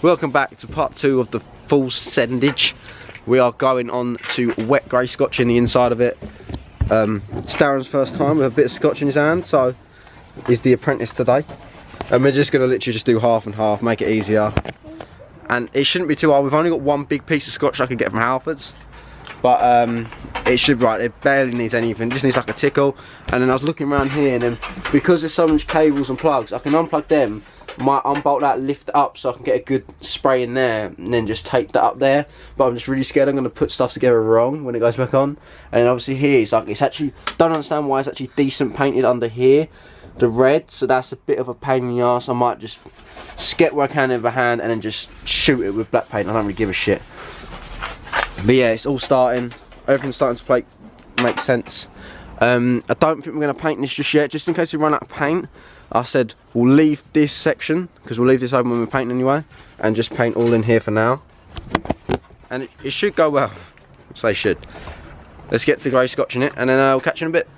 Welcome back to part 2 of the full sendage. We are going on to wet grey scotch in the inside of it. It's Darren's first time with a bit of scotch in his hand, so he's the apprentice today. And we're just going to literally just do half and half, make it easier. And it shouldn't be too hard. We've only got one big piece of scotch I could get from Halfords. But it should be right, it barely needs anything, just needs like a tickle. And then I was looking around here, and then because there's so much cables and plugs, I can unplug them, might unbolt that, lift it up so I can get a good spray in there, and then just tape that up there. But I'm just really scared I'm going to put stuff together wrong when it goes back on. And then obviously here, it's like, it's actually, don't understand why it's actually decent painted under here, the red, so that's a bit of a pain in the arse. I might just skip where I can with a hand and then just shoot it with black paint. I don't really give a shit. But yeah, it's all starting, everything's starting to make sense. I don't think we're going to paint this just yet, just in case we run out of paint. I said we'll leave this section, because we'll leave this open when we're painting anyway, and just paint all in here for now. And it should go well, so it should. Let's get the grey scotch in it, and then we'll catch you in a bit.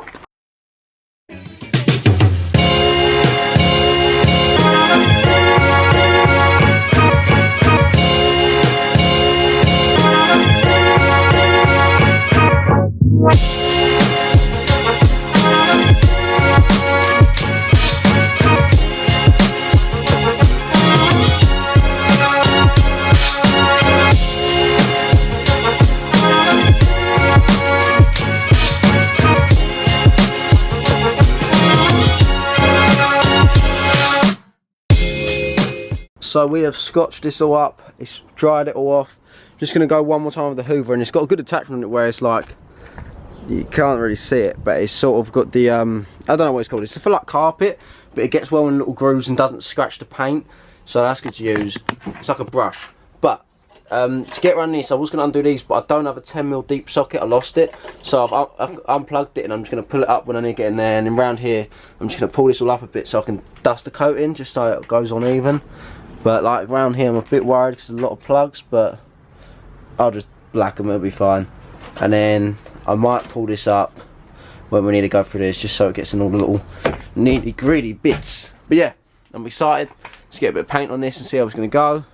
So we have scotched this all up, it's dried it all off. Just going to go one more time with the hoover, and it's got a good attachment on it where it's like, you can't really see it, but it's sort of got the, I don't know what it's called, it's for like carpet, but it gets well in little grooves and doesn't scratch the paint, so that's good to use. It's like a brush. But to get around this, I was going to undo these, but I don't have a 10mm deep socket, I lost it, so I've unplugged it, and I'm just going to pull it up when I need to get in there. And then round here, I'm just going to pull this all up a bit so I can dust the coat in, just so it goes on even. But like around here, I'm a bit worried because there's a lot of plugs, but I'll just black them, it'll be fine. And then I might pull this up when we need to go through this, just so it gets in all the little nitty gritty bits. But yeah, I'm excited. Let's get a bit of paint on this and see how it's going to go.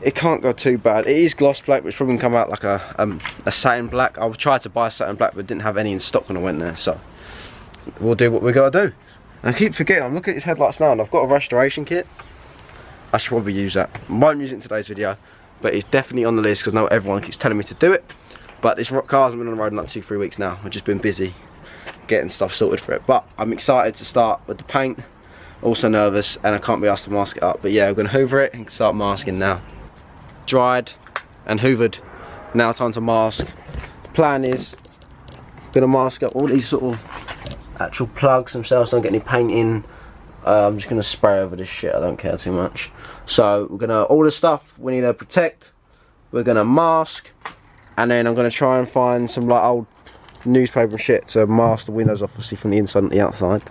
It can't go too bad. It is gloss black, but it's probably going to come out like a satin black. I tried to buy satin black, but didn't have any in stock when I went there, so we'll do what we got to do. And I keep forgetting, I'm looking at his headlights now, and I've got a restoration kit. I should probably use that. I won't use it in today's video, but it's definitely on the list because I know everyone keeps telling me to do it. But this car hasn't been on the road in like 2-3 weeks now. I've just been busy getting stuff sorted for it. But I'm excited to start with the paint. Also nervous, and I can't be asked to mask it up. But yeah, we're going to hoover it and start masking now. Dried and hoovered. Now time to mask. The plan is, I'm going to mask up all these sort of actual plugs themselves, don't get any paint in. I'm just going to spray over this shit, I don't care too much. So we're going to, all the stuff we need to protect, we're going to mask, and then I'm going to try and find some like old newspaper and shit to mask the windows obviously from the inside and the outside.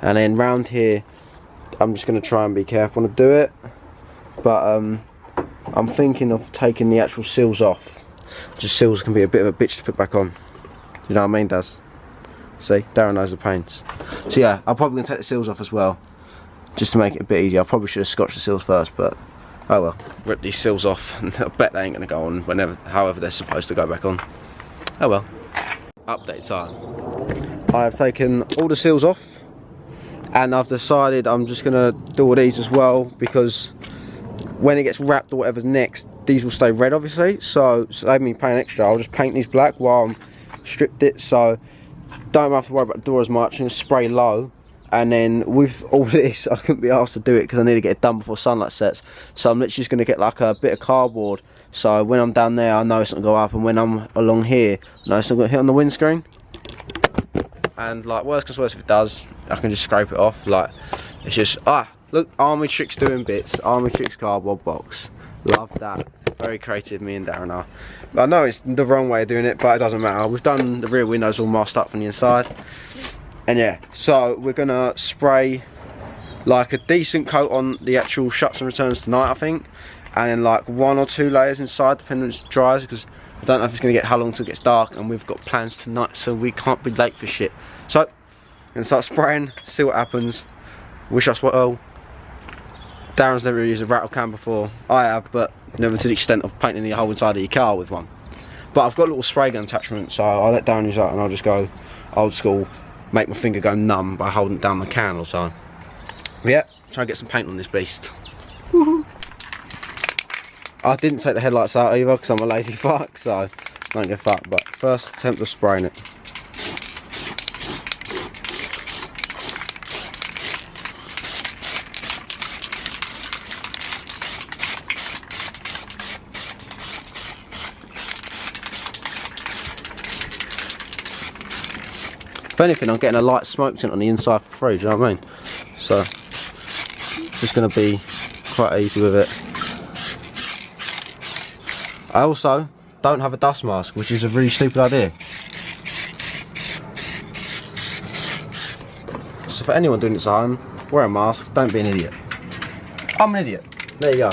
And then round here, I'm just going to try and be careful to do it. But I'm thinking of taking the actual seals off. Just seals can be a bit of a bitch to put back on. You know what I mean, Daz? See, Darren knows the paints. So yeah, I'm probably going to take the seals off as well, just to make it a bit easier. I probably should have scotched the seals first, but oh well. Rip these seals off, and I bet they ain't going to go on whenever, however they're supposed to go back on. Oh well. Update time. I have taken all the seals off, and I've decided I'm just going to do all these as well, because when it gets wrapped or whatever's next, these will stay red obviously, so save me paying extra. I'll just paint these black while I'm stripped it, so don't have to worry about the door as much, and spray low. And then with all this, I couldn't be asked to do it because I need to get it done before sunlight sets, so I'm literally just going to get like a bit of cardboard, so when I'm down there I know it's not going to go up, and when I'm along here I know it's not going to hit on the windscreen. And like worst comes worst, if it does, I can just scrape it off. Like it's just, look, Army Tricks doing bits, Army Tricks cardboard box, love that. Very creative, me and Darren are. I know it's the wrong way of doing it, but it doesn't matter. We've done the rear windows all masked up from the inside. And yeah, so we're going to spray like a decent coat on the actual shuts and returns tonight, I think. And then like 1 or 2 layers inside, depending on if it dries, because I don't know if it's going to get how long till it gets dark, and we've got plans tonight, so we can't be late for shit. So, I'm going to start spraying, see what happens. Wish us well. Darren's never used a rattle can before. I have, but never to the extent of painting the whole inside of your car with one. But I've got a little spray gun attachment, so I'll let Darren use that and I'll just go old school, make my finger go numb by holding down the can or so. But yeah, try and get some paint on this beast. I didn't take the headlights out either because I'm a lazy fuck, so I don't give a fuck. But first attempt of spraying it. If anything, I'm getting a light smoke tint on the inside for free, do you know what I mean? So, it's just going to be quite easy with it. I also don't have a dust mask, which is a really stupid idea. So for anyone doing this at home, wear a mask, don't be an idiot. I'm an idiot. There you go.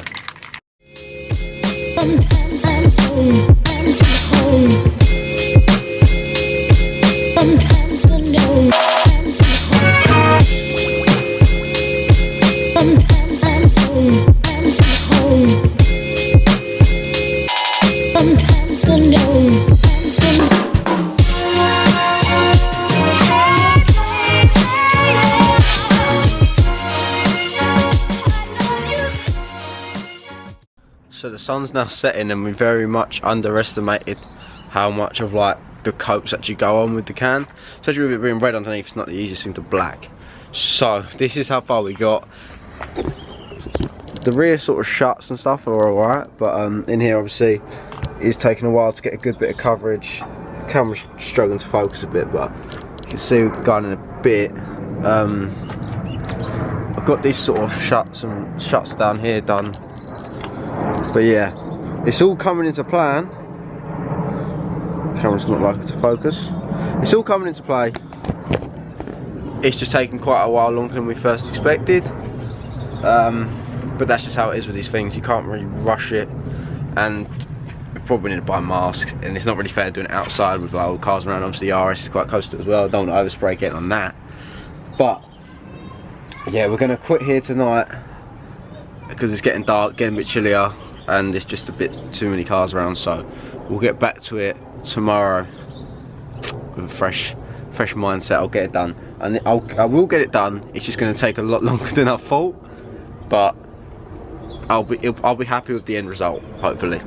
Sometimes I'm so home. Sometimes I know I'm so home. Sometimes I'm so home. Sometimes I know I'm so So the sun's now setting and we very much underestimated how much of like the coats actually go on with the can. Especially with it being red underneath, it's not the easiest thing to black. So this is how far we got. The rear sort of shuts and stuff are alright, but in here obviously it's taking a while to get a good bit of coverage. The camera's struggling to focus a bit, but you can see we've gone in a bit. I've got these sort of shuts down here done. But yeah, it's all coming into plan. Camera's not likely to focus. It's all coming into play. It's just taken quite a while longer than we first expected. But that's just how it is with these things. You can't really rush it, and we probably need to buy a mask. And it's not really fair doing it outside with like all cars around. Obviously, the RS is quite close to it as well. I don't want to overspray getting on that. But yeah, we're gonna quit here tonight because it's getting dark, getting a bit chillier, and there's just a bit too many cars around. So we'll get back to it tomorrow with a fresh mindset. I'll get it done, and I will get it done. It's just going to take a lot longer than I thought, but I'll be happy with the end result. Hopefully,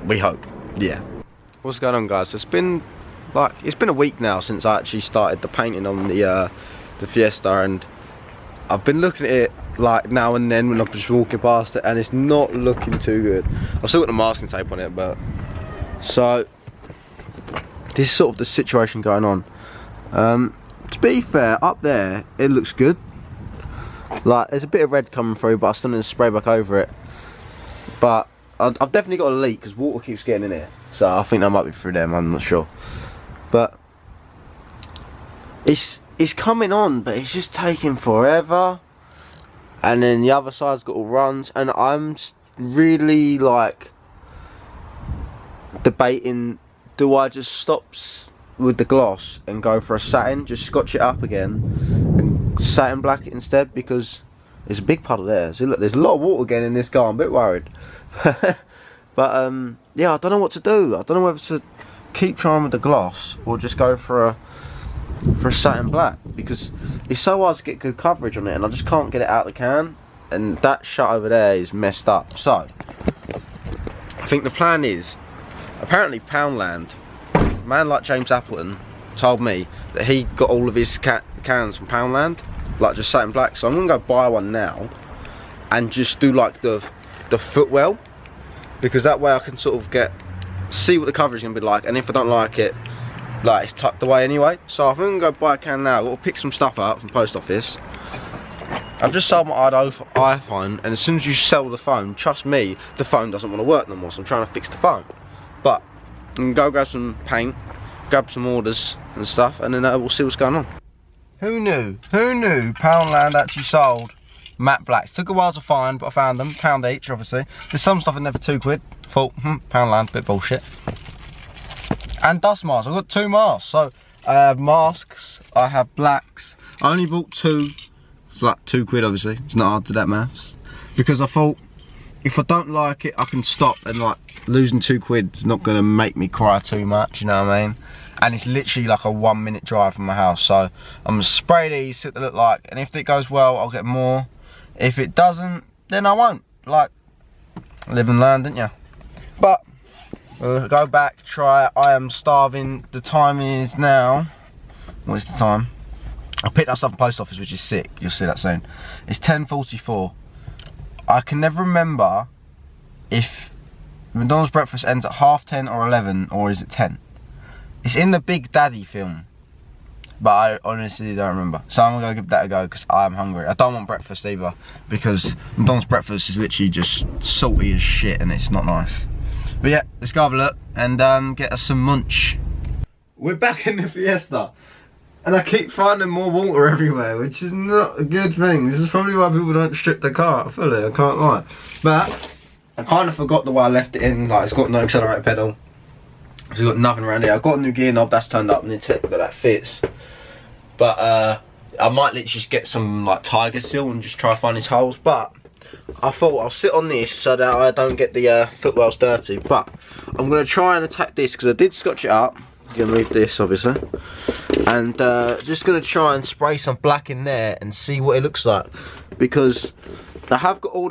we hope. Yeah. What's going on, guys? It's been a week now since I actually started the painting on the Fiesta, and I've been looking at it like now and then when I'm just walking past it, and it's not looking too good. I've still got the masking tape on it, but so this is sort of the situation going on. To be fair, up there it looks good. Like there's a bit of red coming through, but I still need to spray back over it. But I've definitely got a leak because water keeps getting in here, so I think that might be through them. I'm not sure, but it's coming on, but it's just taking forever. And then the other side's got all runs, and I'm really like debating, do I just stop with the gloss and go for a satin, just scotch it up again and satin black it instead, because there's a big puddle there. So look, there's a lot of water getting in this car. I'm a bit worried. But yeah, I don't know what to do. I don't know whether to keep trying with the gloss or just go for a satin black, because it's so hard to get good coverage on it and I just can't get it out of the can, and that shut over there is messed up. So I think the plan is, apparently Poundland, a man like James Appleton told me that he got all of his cans from Poundland, like just satin black. So I'm gonna go buy one now and just do like the footwell, because that way I can sort of see what the coverage is gonna be like, and if I don't like it, like it's tucked away anyway. So I think I'm gonna go buy a can now. I'll pick some stuff up from post office. I've just sold my iPhone, and as soon as you sell the phone, trust me, the phone doesn't want to work no more. So I'm trying to fix the phone. But I'm gonna go grab some paint, grab some orders and stuff, and then we'll see what's going on. Who knew? Who knew Poundland actually sold matte blacks? Took a while to find, but I found them. £1 each, obviously. There's some stuff at never £2. Thought, Poundland, bit bullshit. And dust masks. I've got 2 masks. So I have masks, I have blacks. I only bought 2. It's like £2 obviously. It's not hard to do that maths. because I thought if I don't like it I can stop, and like losing £2 is not gonna make me cry too much, you know what I mean? And it's literally like a 1 minute drive from my house, so I'm gonna spray these, see what they look like, and if it goes well I'll get more. If it doesn't, then I won't. Like, live and learn, didn't you? But we'll go back, try it. I am starving. The time is now, what is the time? I picked up stuff at the post office, which is sick. You'll see that soon. It's 10:44. I can never remember if McDonald's breakfast ends at 10:30 or 11, or is it 10? It's in the Big Daddy film, but I honestly don't remember. So I'm gonna give that a go because I'm hungry. I don't want breakfast either, because McDonald's breakfast is literally just salty as shit and it's not nice. But yeah, let's go have a look and get us some munch. We're back in the Fiesta, and I keep finding more water everywhere, which is not a good thing. This is probably why people don't strip the car out fully, I can't lie. But I kind of forgot the way I left it in. Like, it's got no accelerator pedal. So it's got nothing around here. I've got a new gear knob that's turned up and it's but that fits. But I might literally just get some like Tiger Seal and just try to find these holes. But I thought I'll sit on this so that I don't get the footwells dirty. But I'm going to try and attack this because I did scotch it up. I'm going to move this obviously. And just going to try and spray some black in there and see what it looks like. Because I have got all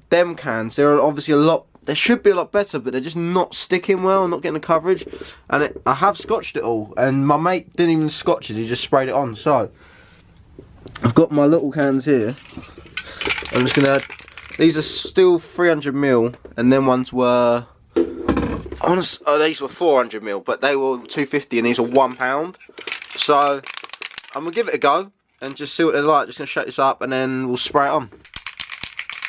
them cans. They're obviously a lot. They should be a lot better, but they're just not sticking well, not getting the coverage. And I have scotched it all, and my mate didn't even scotch it, he just sprayed it on. So I've got my little cans here. I'm just gonna, these are still 300ml, and then ones were, these were 400ml, but they were 250 and these are £1. So I'm gonna give it a go and just see what they're like. Just gonna shake this up and then we'll spray it on.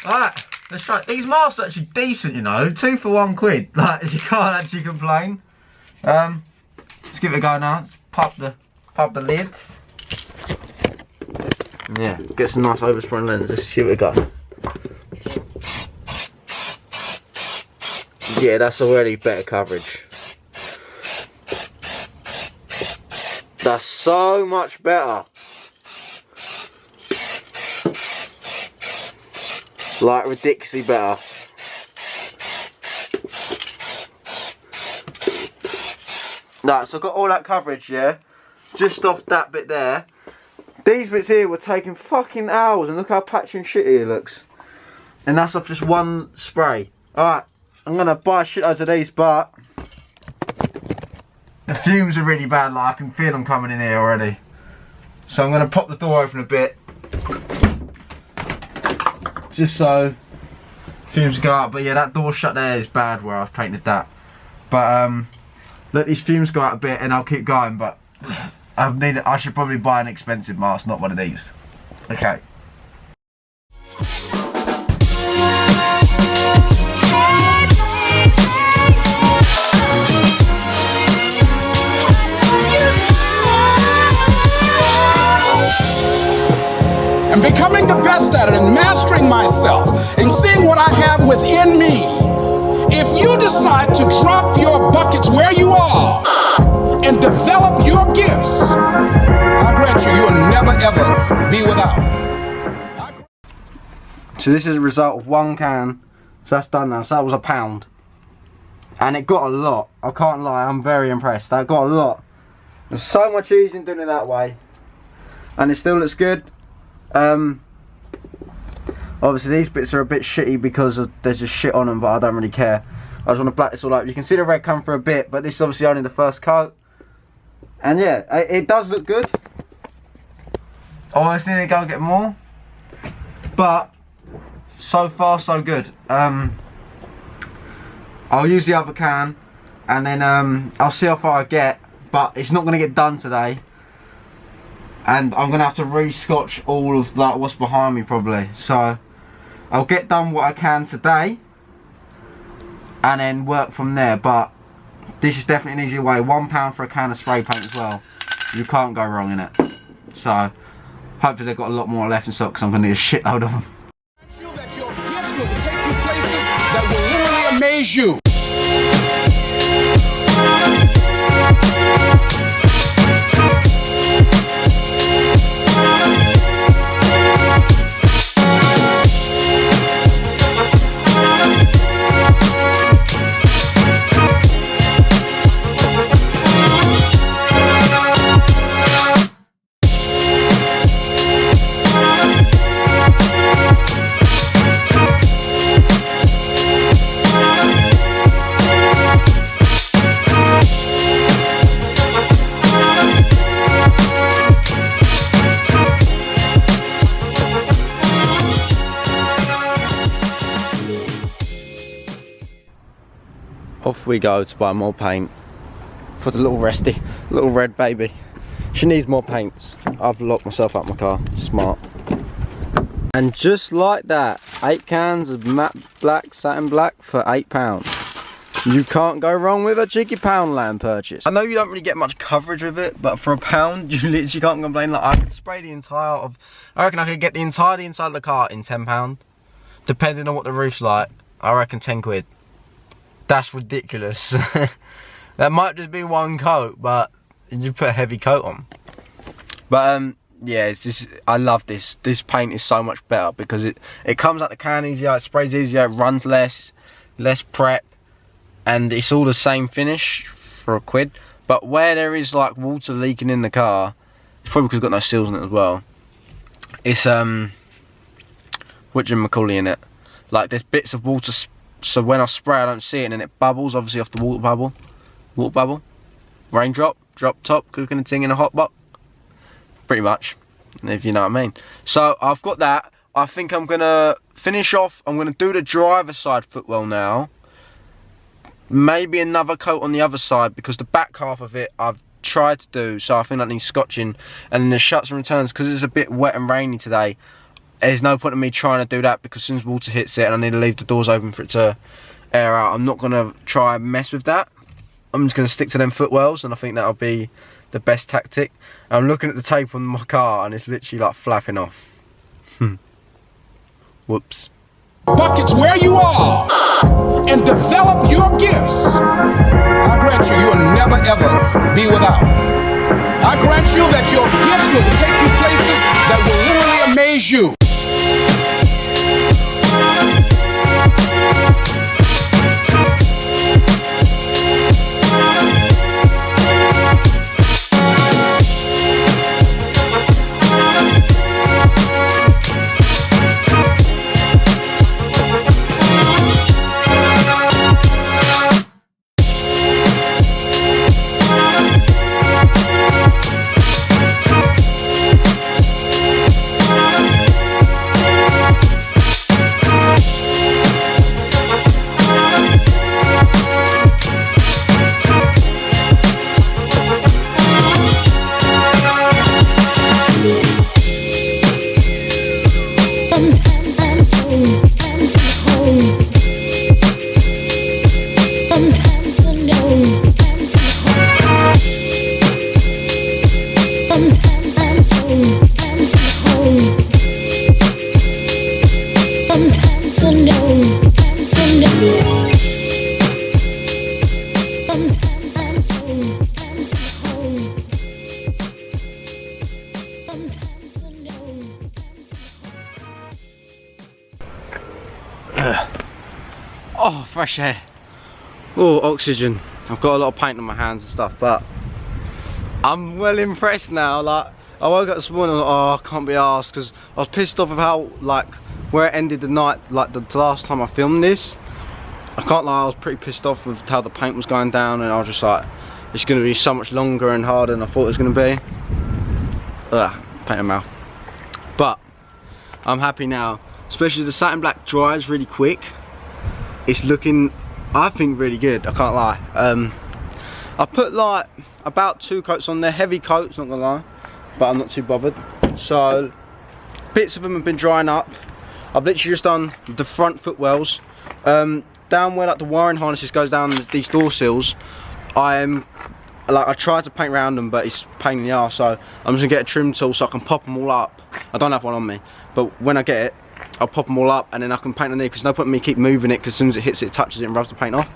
Alright. Let's try. These masks are actually decent, you know. 2 for £1. Like, you can't actually complain. Let's give it a go now. Let's pop the lid. Yeah, get some nice overspring lens. Let's give it a go. Yeah, that's already better coverage. That's so much better. Like, ridiculously better. Right, so I've got all that coverage, yeah? Just off that bit there. These bits here were taking fucking hours, and look how patchy and shitty it looks. And that's off just one spray. Alright, I'm gonna buy a shitload of these, but the fumes are really bad, like I can feel them coming in here already. So I'm gonna pop the door open a bit. Just so fumes go out. But yeah, that door shut there is bad where I've painted that. But let these fumes go out a bit and I'll keep going. But I should probably buy an expensive mask, not one of these. Okay. And becoming the best at it and mastering myself and seeing what I have within me. If you decide to drop your buckets where you are and develop your gifts, I grant you, you'll never ever be without. So this is a result of 1 can. So that's done now. So that was £1. And it got a lot. I can't lie, I'm very impressed. That got a lot. It's so much easier doing it that way. And it still looks good. Obviously these bits are a bit shitty because there's just shit on them, but I don't really care. I just want to black this all up. You can see the red come for a bit, but this is obviously only the first coat. And yeah, it does look good. I just need to go get more, but so far so good. I'll use the other can and then I'll see how far I get, but it's not going to get done today. And I'm gonna have to re-scotch all of like what's behind me probably. So I'll get done what I can today and then work from there. But this is definitely an easy way. £1 for a can of spray paint as well. You can't go wrong in it. So hopefully they've got a lot more left in stock because I'm gonna need a shitload of them. That your gifts will take you places that will literally amaze you. Off we go to buy more paint for the little Resty, little red baby. She needs more paints. I've locked myself out my car, smart. And just like that, 8 cans of matte black, satin black for £8. You can't go wrong with a cheeky Poundland purchase. I know you don't really get much coverage with it, but for £1, you literally can't complain. Like, I could spray the entire of, I reckon I could get the entire inside of the car in £10. Depending on what the roof's like, I reckon 10 quid. That's ridiculous. That might just be one coat, but you put a heavy coat on. But yeah, it's just, I love this. This paint is so much better because it comes out the can easier, it sprays easier, it runs less prep. And it's all the same finish for £1. But where there is like water leaking in the car, it's probably because it's got no seals in it as well. It's whatchamacallit in it. Like there's bits of water, so when I spray I don't see it and then it bubbles obviously off the water bubble. Raindrop, drop top, cooking a thing in a hot box. Pretty much, if you know what I mean. So I've got that. I think I'm gonna finish off, I'm gonna do the driver's side footwell now. Maybe another coat on the other side because the back half of it I've tried to do, so I think that needs scotching. And then the shuts and returns, because it's a bit wet and rainy today, there's no point in me trying to do that because as soon as water hits it and I need to leave the doors open for it to air out, I'm not going to try and mess with that. I'm just going to stick to them footwells, and I think that'll be the best tactic. I'm looking at the tape on my car and it's literally like flapping off. Whoops. Buckets where you are and develop your gifts. I grant you, you'll never ever be without. I grant you that your gifts will take you places that will literally amaze you. Oh, fresh air. Oh, oxygen. I've got a lot of paint on my hands and stuff, but I'm well impressed now. Like, I woke up this morning, oh, I can't be arsed, because I was pissed off of how, like, where it ended the night, like the last time I filmed this. I can't lie, I was pretty pissed off with how the paint was going down, and I was just like, it's going to be so much longer and harder than I thought it was going to be. Ugh, paint in my mouth. But I'm happy now, especially the satin black dries really quick. It's looking, I think, really good, I can't lie. I put like about 2 coats on there, heavy coats, not gonna lie, but I'm not too bothered. So bits of them have been drying up. I've literally just done the front footwells. Down where like the wiring harnesses goes down these door sills, I tried to paint around them, but it's a pain in the arse, so I'm just gonna get a trim tool so I can pop them all up. I don't have one on me, but when I get it, I'll pop them all up and then I can paint on there, because no point in me keep moving it, because as soon as it hits it, it touches it and rubs the paint off.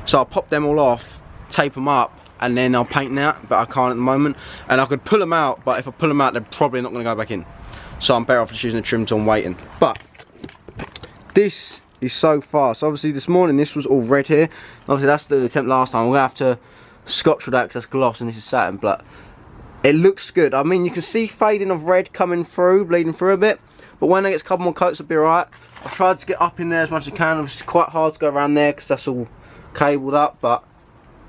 So I'll pop them all off, tape them up, and then I'll paint that, but I can't at the moment. And I could pull them out, but if I pull them out, they're probably not going to go back in. So I'm better off just using a trim tool and waiting. But this is so fast. Obviously this morning this was all red here. Obviously that's the attempt last time. We're going to have to scotch with that because that's gloss and this is satin, but it looks good. I mean, you can see fading of red coming through, bleeding through a bit. But when I get a couple more coats, it'll be alright. I've tried to get up in there as much as I can. It's quite hard to go around there because that's all cabled up, but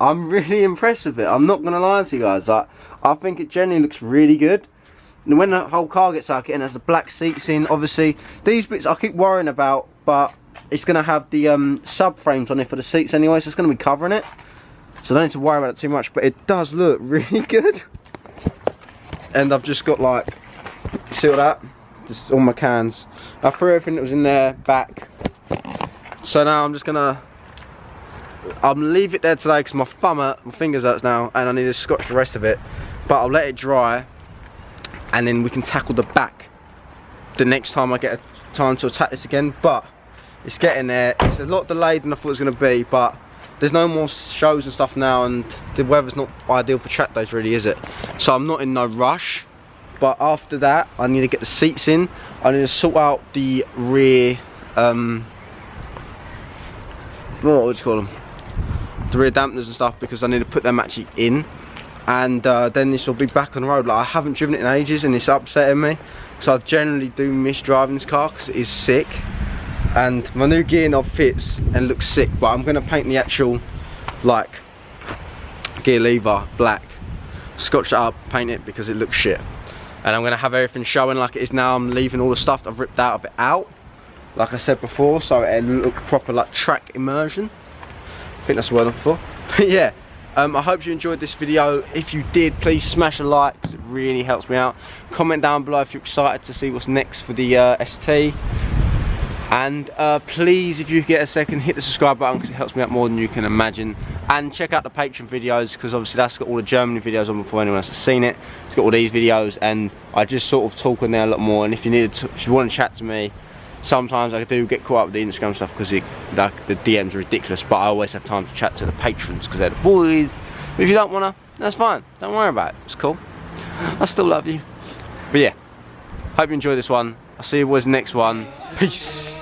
I'm really impressed with it. I'm not going to lie to you guys. Like, I think it generally looks really good. And when the whole car gets out, and has the black seats in, obviously, these bits I keep worrying about, but it's going to have the subframes on it for the seats anyway, so it's going to be covering it. So I don't need to worry about it too much, but it does look really good. And I've just got like, see all that? Just all my cans. I threw everything that was in there back. So now I'm just gonna, leave it there today because my fingers hurts now, and I need to scotch the rest of it. But I'll let it dry, and then we can tackle the back the next time I get a time to attack this again. But it's getting there. It's a lot delayed than I thought it was gonna be, but there's no more shows and stuff now, and the weather's not ideal for track days really, is it? So I'm not in no rush. But after that, I need to get the seats in. I need to sort out the rear, what would you call them? The rear dampeners and stuff, because I need to put them actually in. And then this will be back on the road. Like, I haven't driven it in ages, and it's upsetting me. So I generally do miss driving this car because it is sick. And my new gear knob fits and looks sick, but I'm gonna paint the actual, like, gear lever black. Scotch it up, paint it because it looks shit. And I'm gonna have everything showing like it is now. I'm leaving all the stuff that I've ripped out of it out, like I said before, so it'll look proper like track immersion. I think that's the word I'm looking for. But yeah, I hope you enjoyed this video. If you did, please smash a like because it really helps me out. Comment down below if you're excited to see what's next for the ST. And please, if you get a second, hit the subscribe button because it helps me out more than you can imagine. And check out the Patreon videos because obviously that's got all the Germany videos on before anyone else has seen it. It's got all these videos, and I just sort of talk on there a lot more. And if you if you want to chat to me, sometimes I do get caught up with the Instagram stuff because the DMs are ridiculous. But I always have time to chat to the patrons because they're the boys. But if you don't wanna, that's fine. Don't worry about it. It's cool. I still love you. But yeah, hope you enjoyed this one. I'll see you boys in the next one. Peace.